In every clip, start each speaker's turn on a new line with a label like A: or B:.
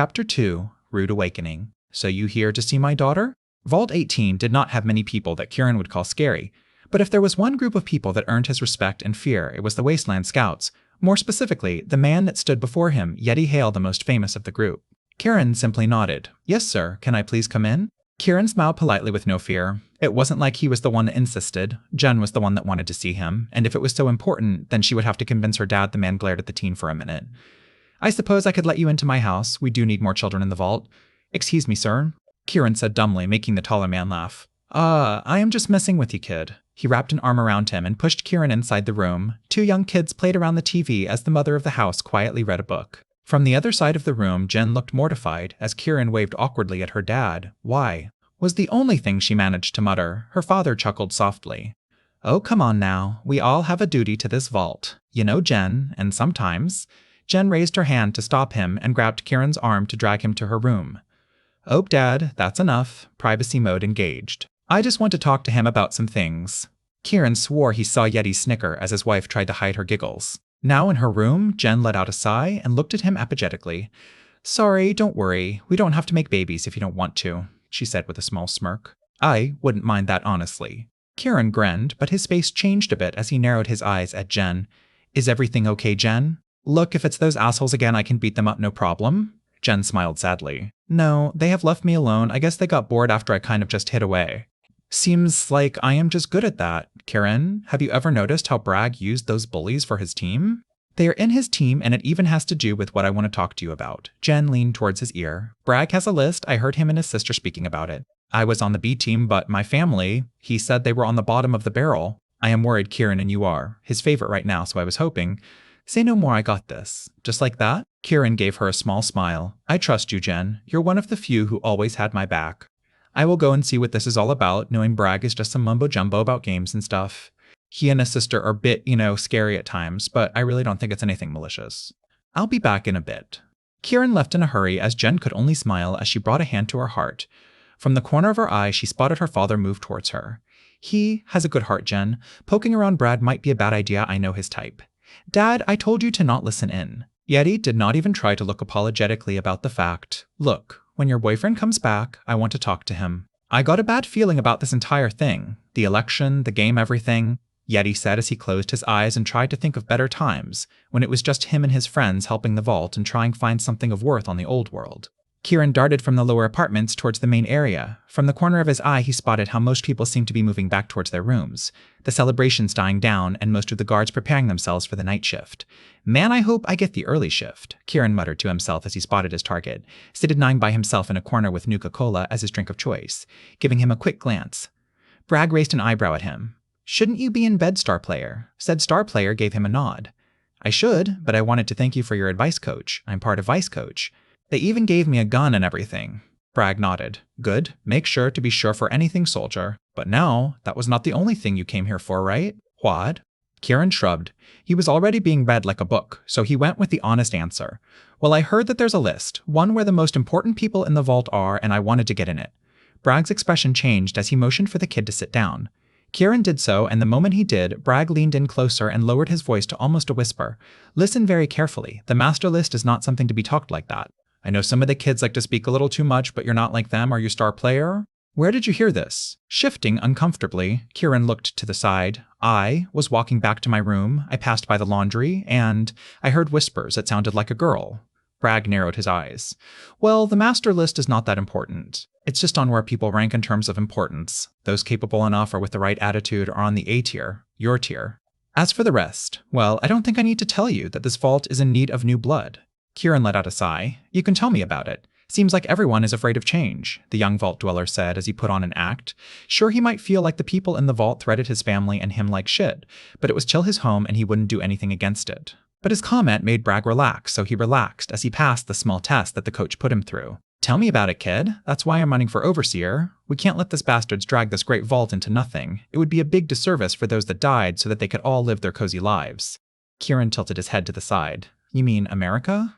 A: Chapter 2, Rude Awakening. So you here to see my daughter? Vault 18 did not have many people that Kieran would call scary, but if there was one group of people that earned his respect and fear, it was the Wasteland Scouts. More specifically, the man that stood before him, Yeti Hale, the most famous of the group. Kieran simply nodded. Yes, sir. Can I please come in? Kieran smiled politely with no fear. It wasn't like he was the one that insisted. Jen was the one that wanted to see him, and if it was so important, then she would have to convince her dad. The man glared at the teen for a minute. I suppose I could let you into my house. We do need more children in the vault. Excuse me, sir, Kieran said dumbly, making the taller man laugh. I am just messing with you, kid. He wrapped an arm around him and pushed Kieran inside the room. Two young kids played around the TV as the mother of the house quietly read a book. From the other side of the room, Jen looked mortified as Kieran waved awkwardly at her dad. Why? Was the only thing she managed to mutter. Her father chuckled softly. Oh, come on now. We all have a duty to this vault. You know, Jen, and sometimes... Jen raised her hand to stop him and grabbed Kieran's arm to drag him to her room. Oh, Dad, that's enough. Privacy mode engaged. I just want to talk to him about some things. Kieran swore he saw Yeti snicker as his wife tried to hide her giggles. Now in her room, Jen let out a sigh and looked at him apologetically. Sorry, don't worry. We don't have to make babies if you don't want to, she said with a small smirk. I wouldn't mind that honestly. Kieran grinned, but his face changed a bit as he narrowed his eyes at Jen. Is everything okay, Jen? Look, if it's those assholes again, I can beat them up, no problem. Jen smiled sadly. No, they have left me alone. I guess they got bored after I kind of just hid away. Seems like I am just good at that. Kieran, have you ever noticed how Bragg used those bullies for his team? They are in his team, and it even has to do with what I want to talk to you about. Jen leaned towards his ear. Bragg has a list. I heard him and his sister speaking about it. I was on the B team, but my family, he said they were on the bottom of the barrel. I am worried Kieran and you are. His favorite right now, so I was hoping... Say no more, I got this. Just like that? Kieran gave her a small smile. I trust you, Jen. You're one of the few who always had my back. I will go and see what this is all about, knowing Bragg is just some mumbo-jumbo about games and stuff. He and his sister are a bit, scary at times, but I really don't think it's anything malicious. I'll be back in a bit. Kieran left in a hurry as Jen could only smile as she brought a hand to her heart. From the corner of her eye, she spotted her father move towards her. He has a good heart, Jen. Poking around Brad might be a bad idea. I know his type. Dad, I told you to not listen in. Yeti did not even try to look apologetically about the fact. Look, when your boyfriend comes back, I want to talk to him. I got a bad feeling about this entire thing. The election, the game, everything. Yeti said as he closed his eyes and tried to think of better times, when it was just him and his friends helping the vault and trying to find something of worth on the old world. Kieran darted from the lower apartments towards the main area. From the corner of his eye, he spotted how most people seemed to be moving back towards their rooms, the celebrations dying down and most of the guards preparing themselves for the night shift. Man, I hope I get the early shift, Kieran muttered to himself as he spotted his target, seated 9 by himself in a corner with Nuka-Cola as his drink of choice, giving him a quick glance. Bragg raised an eyebrow at him. Shouldn't you be in bed, Star Player? Said Star Player gave him a nod. I should, but I wanted to thank you for your advice, Coach. I'm part of Vice Coach. They even gave me a gun and everything. Bragg nodded. Good. Make sure to be sure for anything, soldier. But now, that was not the only thing you came here for, right? What? Kieran shrugged. He was already being read like a book, so he went with the honest answer. Well, I heard that there's a list, one where the most important people in the vault are, and I wanted to get in it. Bragg's expression changed as he motioned for the kid to sit down. Kieran did so, and the moment he did, Bragg leaned in closer and lowered his voice to almost a whisper. Listen very carefully. The master list is not something to be talked like that. I know some of the kids like to speak a little too much, but you're not like them, are you, Star Player? Where did you hear this? Shifting uncomfortably, Kieran looked to the side. I was walking back to my room. I passed by the laundry, and I heard whispers. It sounded like a girl. Bragg narrowed his eyes. Well, the master list is not that important. It's just on where people rank in terms of importance. Those capable enough or with the right attitude are on the A tier, your tier. As for the rest, well, I don't think I need to tell you that this vault is in need of new blood. Kieran let out a sigh. You can tell me about it. Seems like everyone is afraid of change, the young vault dweller said as he put on an act. Sure, he might feel like the people in the vault threatened his family and him like shit, but it was still his home and he wouldn't do anything against it. But his comment made Bragg relax, so he relaxed as he passed the small test that the coach put him through. Tell me about it, kid. That's why I'm running for overseer. We can't let this bastards drag this great vault into nothing. It would be a big disservice for those that died so that they could all live their cozy lives. Kieran tilted his head to the side. You mean America?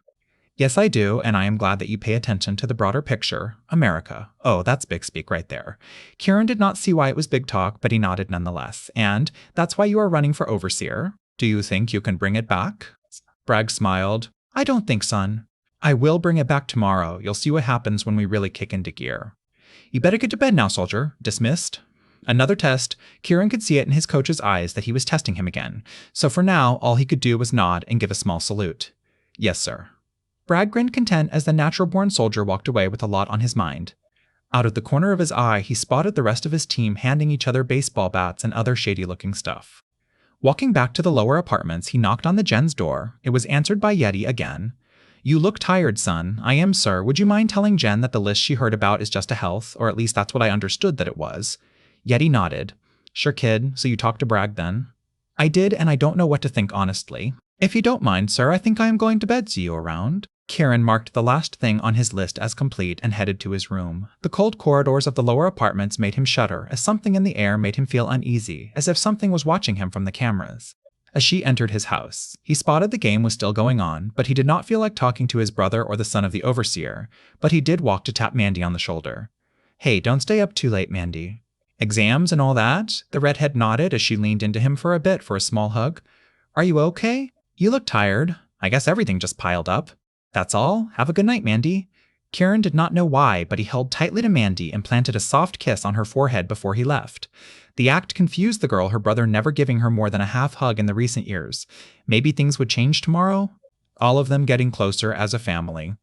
A: Yes, I do, and I am glad that you pay attention to the broader picture. America. Oh, that's big speak right there. Kieran did not see why it was big talk, but he nodded nonetheless. And that's why you are running for overseer. Do you think you can bring it back? Bragg smiled. I don't think, son. I will bring it back tomorrow. You'll see what happens when we really kick into gear. You better get to bed now, soldier. Dismissed. Another test. Kieran could see it in his coach's eyes that he was testing him again, so for now, all he could do was nod and give a small salute. Yes, sir. Bragg grinned content as the natural-born soldier walked away with a lot on his mind. Out of the corner of his eye, he spotted the rest of his team handing each other baseball bats and other shady-looking stuff. Walking back to the lower apartments, he knocked on the Jen's door. It was answered by Yeti again. You look tired, son. I am, sir. Would you mind telling Jen that the list she heard about is just a health, or at least that's what I understood that it was? Yeti nodded. Sure, kid. So you talked to Bragg then? I did, and I don't know what to think honestly. If you don't mind, sir, I think I am going to bed. See you around. Kieran marked the last thing on his list as complete and headed to his room. The cold corridors of the lower apartments made him shudder as something in the air made him feel uneasy, as if something was watching him from the cameras. As she entered his house, he spotted the game was still going on, but he did not feel like talking to his brother or the son of the overseer, but he did walk to tap Mandy on the shoulder. Hey, don't stay up too late, Mandy. Exams and all that? The redhead nodded as she leaned into him for a bit for a small hug. Are you okay? You look tired. I guess everything just piled up. That's all. Have a good night, Mandy. Kieran did not know why, but he held tightly to Mandy and planted a soft kiss on her forehead before he left. The act confused the girl, her brother never giving her more than a half hug in the recent years. Maybe things would change tomorrow? All of them getting closer as a family.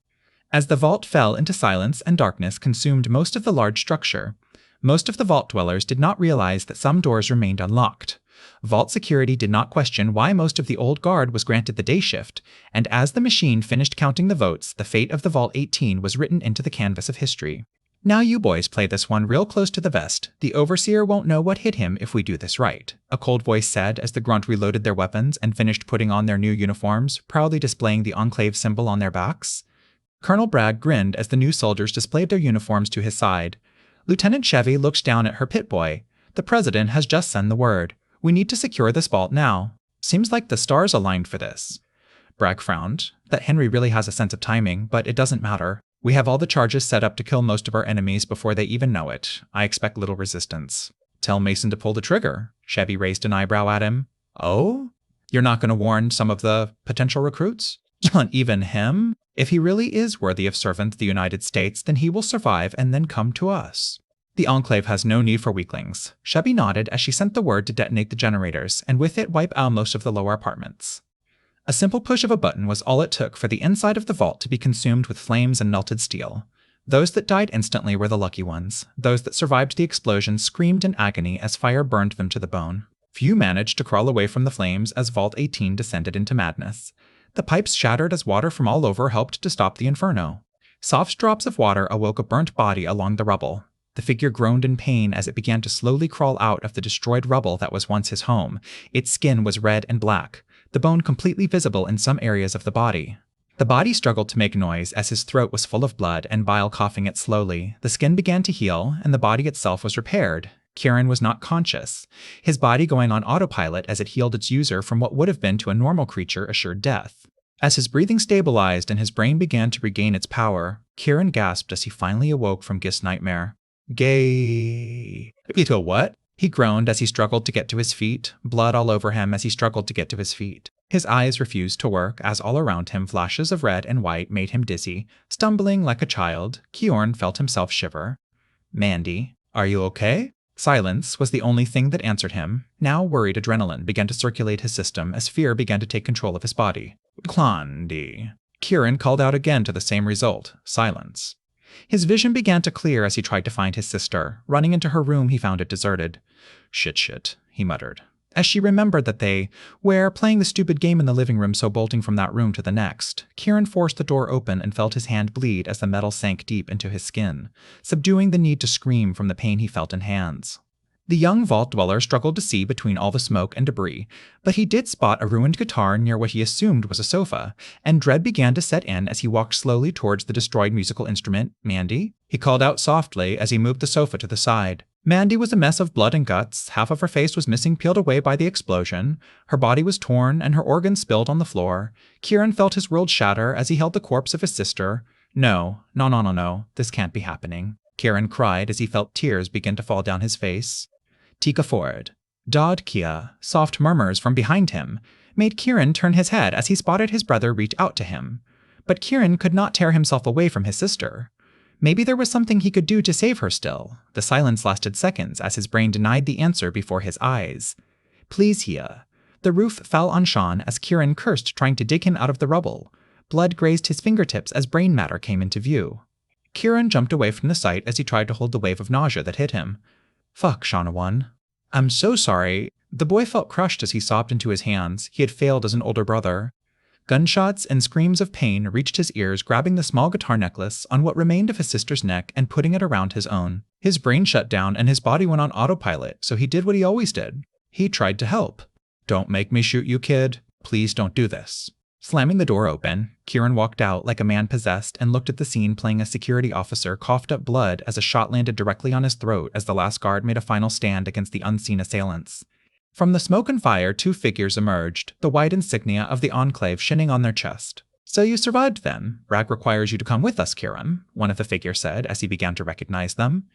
A: As the vault fell into silence and darkness consumed most of the large structure, most of the vault dwellers did not realize that some doors remained unlocked. Vault security did not question why most of the old guard was granted the day shift, and as the machine finished counting the votes, the fate of the Vault 18 was written into the canvas of history. Now you boys play this one real close to the vest. The overseer won't know what hit him if we do this right, a cold voice said as the grunt reloaded their weapons and finished putting on their new uniforms, proudly displaying the Enclave symbol on their backs. Colonel Bragg grinned as the new soldiers displayed their uniforms to his side. Lieutenant Chevy looked down at her pit boy. The president has just sent the word. We need to secure this vault now. Seems like the stars aligned for this. Bragg frowned. That Henry really has a sense of timing, but it doesn't matter. We have all the charges set up to kill most of our enemies before they even know it. I expect little resistance. Tell Mason to pull the trigger. Chevy raised an eyebrow at him. Oh? You're not going to warn some of the potential recruits? Not even him? If he really is worthy of servant the United States, then he will survive and then come to us. The Enclave has no need for weaklings. Chevy nodded as she sent the word to detonate the generators, and with it wipe out most of the lower apartments. A simple push of a button was all it took for the inside of the vault to be consumed with flames and melted steel. Those that died instantly were the lucky ones. Those that survived the explosion screamed in agony as fire burned them to the bone. Few managed to crawl away from the flames as Vault 18 descended into madness. The pipes shattered as water from all over helped to stop the inferno. Soft drops of water awoke a burnt body along the rubble. The figure groaned in pain as it began to slowly crawl out of the destroyed rubble that was once his home. Its skin was red and black, the bone completely visible in some areas of the body. The body struggled to make noise as his throat was full of blood and bile coughing it slowly. The skin began to heal, and the body itself was repaired. Kieran was not conscious, his body going on autopilot as it healed its user from what would have been to a normal creature assured death. As his breathing stabilized and his brain began to regain its power, Kieran gasped as he finally awoke from Gist's nightmare. Gay. To a what? He groaned as he struggled to get to his feet, blood all over him as he struggled to get to his feet. His eyes refused to work as all around him flashes of red and white made him dizzy. Stumbling like a child, Kjorn felt himself shiver. Mandy, are you okay? Silence was the only thing that answered him. Now worried adrenaline began to circulate his system as fear began to take control of his body. Clondy. Kieran called out again to the same result, silence. His vision began to clear as he tried to find his sister. Running into her room, he found it deserted. Shit, he muttered. As she remembered that they were playing the stupid game in the living room, so bolting from that room to the next, Kieran forced the door open and felt his hand bleed as the metal sank deep into his skin, subduing the need to scream from the pain he felt in hands. The young vault dweller struggled to see between all the smoke and debris, but he did spot a ruined guitar near what he assumed was a sofa, and dread began to set in as he walked slowly towards the destroyed musical instrument. Mandy? He called out softly as he moved the sofa to the side. Mandy was a mess of blood and guts. Half of her face was missing, peeled away by the explosion. Her body was torn, and her organs spilled on the floor. Kieran felt his world shatter as he held the corpse of his sister. No, this can't be happening. Kieran cried as he felt tears begin to fall down his face. Tika Ford. Dodd Kia, soft murmurs from behind him, made Kieran turn his head as he spotted his brother reach out to him. But Kieran could not tear himself away from his sister. Maybe there was something he could do to save her still. The silence lasted seconds as his brain denied the answer before his eyes. Please, Hia. The roof fell on Sean as Kieran cursed, trying to dig him out of the rubble. Blood grazed his fingertips as brain matter came into view. Kieran jumped away from the sight as he tried to hold the wave of nausea that hit him. Fuck, Shauna. I'm so sorry. The boy felt crushed as he sobbed into his hands. He had failed as an older brother. Gunshots and screams of pain reached his ears, grabbing the small guitar necklace on what remained of his sister's neck and putting it around his own. His brain shut down and his body went on autopilot, so he did what he always did. He tried to help. Don't make me shoot you, kid. Please don't do this. Slamming the door open, Kieran walked out like a man possessed and looked at the scene, playing a security officer coughed up blood as a shot landed directly on his throat as the last guard made a final stand against the unseen assailants. From the smoke and fire, two figures emerged, the white insignia of the Enclave shining on their chest. So you survived then. Bragg requires you to come with us, Kieran, one of the figures said as he began to recognize them.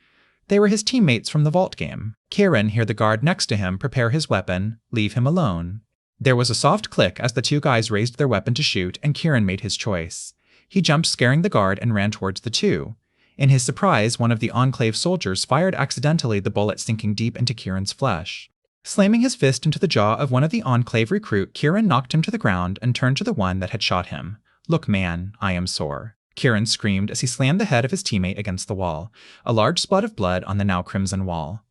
A: They were his teammates from the vault game. Kieran heard the guard next to him prepare his weapon, leave him alone. There was a soft click as the two guys raised their weapon to shoot, and Kieran made his choice. He jumped, scaring the guard, and ran towards the two. In his surprise, one of the Enclave soldiers fired accidentally, the bullet sinking deep into Kieran's flesh. Slamming his fist into the jaw of one of the Enclave recruit, Kieran knocked him to the ground and turned to the one that had shot him. Look, man, I am sore. Kieran screamed as he slammed the head of his teammate against the wall, a large spot of blood on the now crimson wall.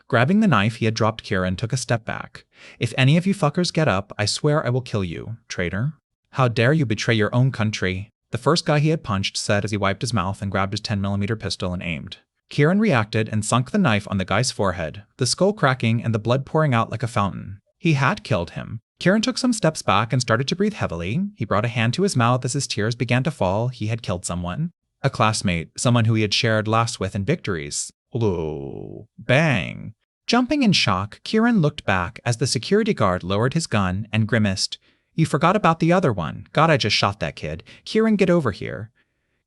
A: Grabbing the knife he had dropped, Kieran took a step back. If any of you fuckers get up, I swear I will kill you, traitor. How dare you betray your own country? The first guy he had punched said as he wiped his mouth and grabbed his 10mm pistol and aimed. Kieran reacted and sunk the knife on the guy's forehead, the skull cracking and the blood pouring out like a fountain. He had killed him. Kieran took some steps back and started to breathe heavily. He brought a hand to his mouth as his tears began to fall. He had killed someone. A classmate, someone who he had shared laughs with and victories. Ooh. Bang. Jumping in shock, Kieran looked back as the security guard lowered his gun and grimaced. You forgot about the other one. God, I just shot that kid. Kieran, get over here.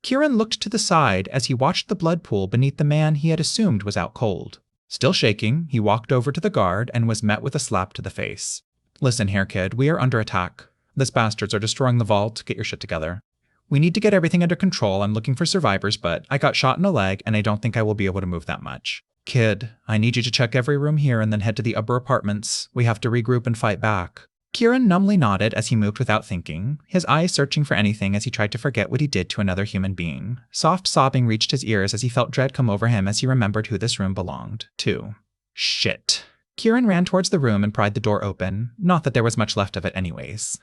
A: Kieran looked to the side as he watched the blood pool beneath the man he had assumed was out cold. Still shaking, he walked over to the guard and was met with a slap to the face. Listen here, kid, we are under attack. These bastards are destroying the vault. Get your shit together. We need to get everything under control. I'm looking for survivors, but I got shot in the leg and I don't think I will be able to move that much. Kid, I need you to check every room here and then head to the upper apartments. We have to regroup and fight back. Kieran numbly nodded as he moved without thinking, his eyes searching for anything as he tried to forget what he did to another human being. Soft sobbing reached his ears as he felt dread come over him as he remembered who this room belonged to. Shit. Kieran ran towards the room and pried the door open, not that there was much left of it anyways.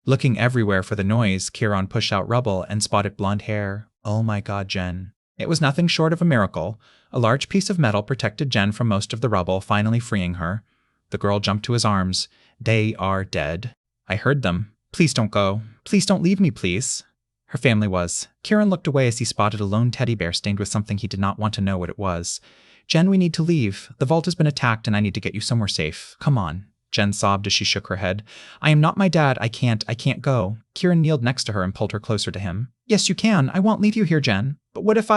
A: Looking everywhere for the noise, Kieran pushed out rubble and spotted blonde hair. Oh my god, Jen. It was nothing short of a miracle. A large piece of metal protected Jen from most of the rubble, finally freeing her. The girl jumped to his arms. They are dead. I heard them. Please don't go. Please don't leave me, please. Her family was. Kieran looked away as he spotted a lone teddy bear stained with something he did not want to know what it was. Jen, we need to leave. The vault has been attacked and I need to get you somewhere safe. Come on. Jen sobbed as she shook her head. I am not my dad. I can't go. Kieran kneeled next to her and pulled her closer to him. Yes, you can. I won't leave you here, Jen. But what if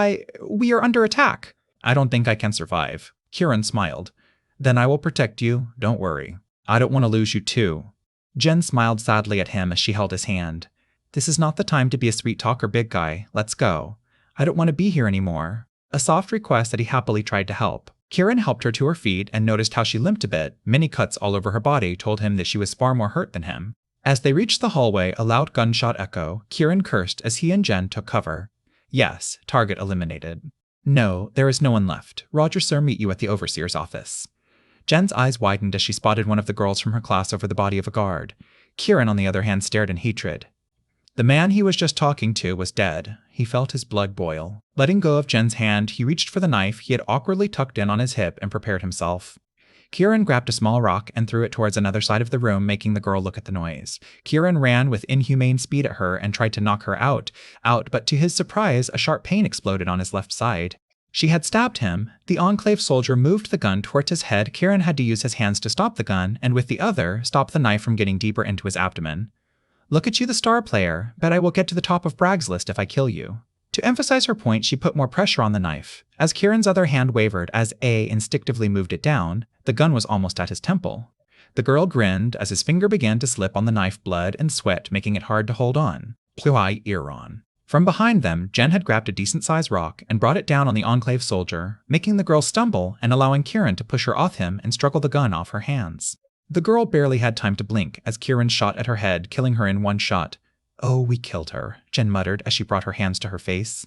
A: we are under attack? I don't think I can survive. Kieran smiled. Then I will protect you. Don't worry. I don't want to lose you too. Jen smiled sadly at him as she held his hand. This is not the time to be a sweet talker, big guy. Let's go. I don't want to be here anymore. A soft request that he happily tried to help. Kieran helped her to her feet and noticed how she limped a bit. Many cuts all over her body told him that she was far more hurt than him. As they reached the hallway, a loud gunshot echo. Kieran cursed as he and Jen took cover. Yes, target eliminated. No, there is no one left. Roger, sir, meet you at the overseer's office. Jen's eyes widened as she spotted one of the girls from her class over the body of a guard. Kieran, on the other hand, stared in hatred. The man he was just talking to was dead. He felt his blood boil. Letting go of Jen's hand, he reached for the knife he had awkwardly tucked in on his hip and prepared himself. Kieran grabbed a small rock and threw it towards another side of the room, making the girl look at the noise. Kieran ran with inhumane speed at her and tried to knock her out, but to his surprise, a sharp pain exploded on his left side. She had stabbed him. The Enclave soldier moved the gun towards his head. Kieran had to use his hands to stop the gun, and with the other, stop the knife from getting deeper into his abdomen. Look at you, the star player. Bet I will get to the top of Bragg's list if I kill you. To emphasize her point, she put more pressure on the knife. As Kieran's other hand wavered as A instinctively moved it down, the gun was almost at his temple. The girl grinned as his finger began to slip on the knife, blood and sweat making it hard to hold on. Pluai Iron. From behind them, Jen had grabbed a decent-sized rock and brought it down on the Enclave soldier, making the girl stumble and allowing Kieran to push her off him and struggle the gun off her hands. The girl barely had time to blink as Kieran shot at her head, killing her in one shot. "Oh, we killed her," Jen muttered as she brought her hands to her face.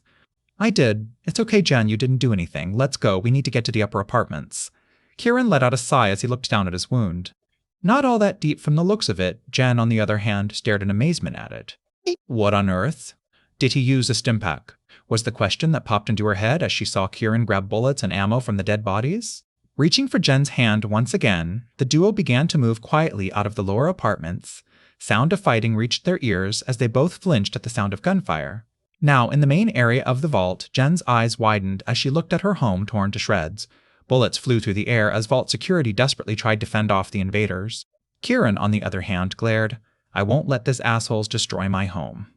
A: "I did. It's okay, Jen, you didn't do anything. Let's go, we need to get to the upper apartments." Kieran let out a sigh as he looked down at his wound. Not all that deep from the looks of it, Jen, on the other hand, stared in amazement at it. "What on earth?" "Did he use a stimpak?" was the question that popped into her head as she saw Kieran grab bullets and ammo from the dead bodies. Reaching for Jen's hand once again, the duo began to move quietly out of the lower apartments. Sound of fighting reached their ears as they both flinched at the sound of gunfire. Now, in the main area of the vault, Jen's eyes widened as she looked at her home torn to shreds. Bullets flew through the air as vault security desperately tried to fend off the invaders. Kieran, on the other hand, glared, "I won't let this assholes destroy my home."